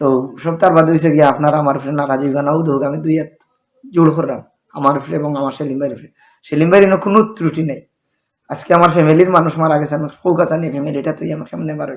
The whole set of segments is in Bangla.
তো সপ্তাহ বাদে হয়েছে গিয়ে আপনারা আমার উপরে নারাজ হইবা না উদোক আমি দুই হাত জোর করলাম আমার উপরে এবং আমার সেলিম ভাইয়ের উপরে। সেলিম ভাইয়ের কোনো ত্রুটি নেই। আজকে আমার ফ্যামিলির মানুষ মারা গেছে, আমার ফোকাস আনি ফ্যামিলিটা তুই আমার সামনে বার।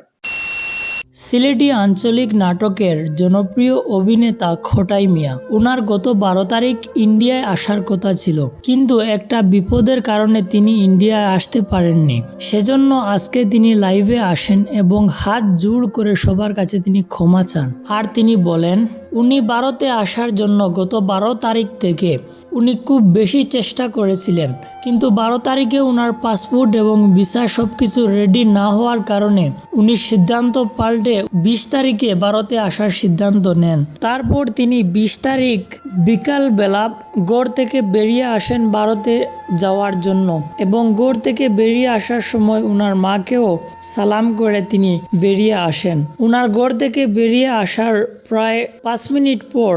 সিলেটি আঞ্চলিক নাটকের জনপ্রিয় অভিনেতা খোটাই মিয়া। উনার গত 12 তারিখ ইন্ডিয়ায় আসার কথা ছিল, কিন্তু একটা বিপদের কারণে তিনি ইন্ডিয়ায় আসতে পারেননি। সেজন্য আজকে তিনি লাইভে আসেন এবং হাত জোড় করে সবার কাছে তিনি ক্ষমা চান। আর তিনি বলেন উনি ভারতে আসার জন্য গত 12 তারিখ থেকে উনি খুব বেশি চেষ্টা করেছিলেন, কিন্তু 12 তারিখে উনার পাসপোর্ট এবং ভিসা সবকিছু রেডি না হওয়ার কারণে উনি সিদ্ধান্ত পাল্টে 20 তারিখে ভারতে আসার সিদ্ধান্ত নেন। তারপর তিনি 20 তারিখ বিকাল বেলা গড় থেকে বেরিয়ে আসেন ভারতে যাওয়ার জন্য, এবং গড় থেকে বেরিয়ে আসার সময় উনার মাকেও সালাম করে তিনি বেরিয়ে আসেন। উনার গড় থেকে বেরিয়ে আসার প্রায় 5 মিনিট পর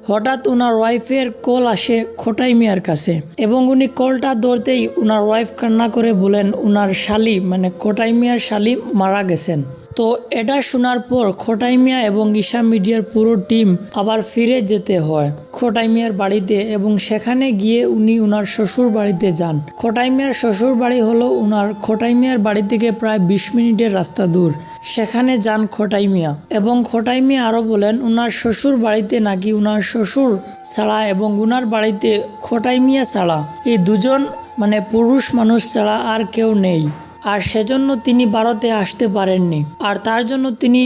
হঠাৎ উনার ওয়াইফের কল আসে খোটাই মিয়ার কাছে, এবং উনি কলটা ধরতেই উনার ওয়াইফ কান্না করে বলেন উনার শালি মানে খোটাই মিয়ার শালি মারা গেছেন। তো এটা শোনার পর খোটাই মিয়া এবং ঈশা মিডিয়ার পুরো টিম আবার ফিরে যেতে হয় খোটাই মিয়ার বাড়িতে, এবং সেখানে গিয়ে উনি উনার শ্বশুর বাড়িতে যান। খোটাই মিয়ার শ্বশুর বাড়ি হলো উনার খোটাই মিয়ার বাড়ি থেকে প্রায় 20 মিনিটের রাস্তা দূর। সেখানে যান খোটাই মিয়া, এবং খোটাই মিয়া আরও বলেন উনার শ্বশুর বাড়িতে নাকি উনার শ্বশুর ছাড়া এবং উনার বাড়িতে খোটাই মিয়া ছাড়া এই দুজন মানে পুরুষ মানুষ ছাড়া আর কেউ নেই, আর সেজন্য তিনি ভারতে আসতে পারেননি। আর তার জন্য তিনি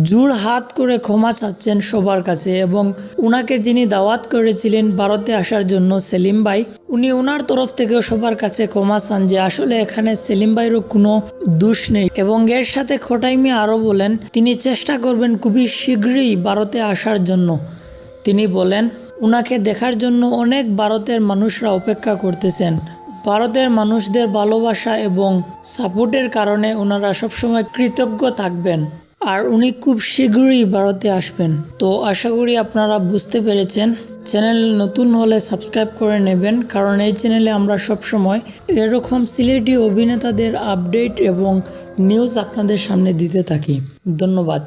জোড় হাত করে ক্ষমা চাচ্ছেন সবার কাছে, এবং উনাকে যিনি দাওয়াত করেছিলেন ভারতে আসার জন্য সেলিম ভাই, উনি ওনার তরফ থেকেও সবার কাছে ক্ষমা চান যে আসলে এখানে সেলিম ভাইয়েরও কোনো দোষ নেই। এবং এর সাথে খোটাই মিয়া আরও বলেন তিনি চেষ্টা করবেন খুবই শীঘ্রই ভারতে আসার জন্য। তিনি বলেন উনাকে দেখার জন্য অনেক ভারতের মানুষরা অপেক্ষা করতেছেন। ভারতের মানুষদের ভালোবাসা এবং সাপোর্টের কারণে ওনারা সবসময় কৃতজ্ঞ থাকবেন, আর উনি খুব শীঘ্রই ভারতে আসবেন। তো আশা করি আপনারা বুঝতে পেরেছেন। চ্যানেল নতুন হলে সাবস্ক্রাইব করে নেবেন, কারণ এই চ্যানেলে আমরা সবসময় এরকম সিলেটি অভিনেতাদের আপডেট এবং নিউজ আপনাদের সামনে দিতে থাকি। ধন্যবাদ।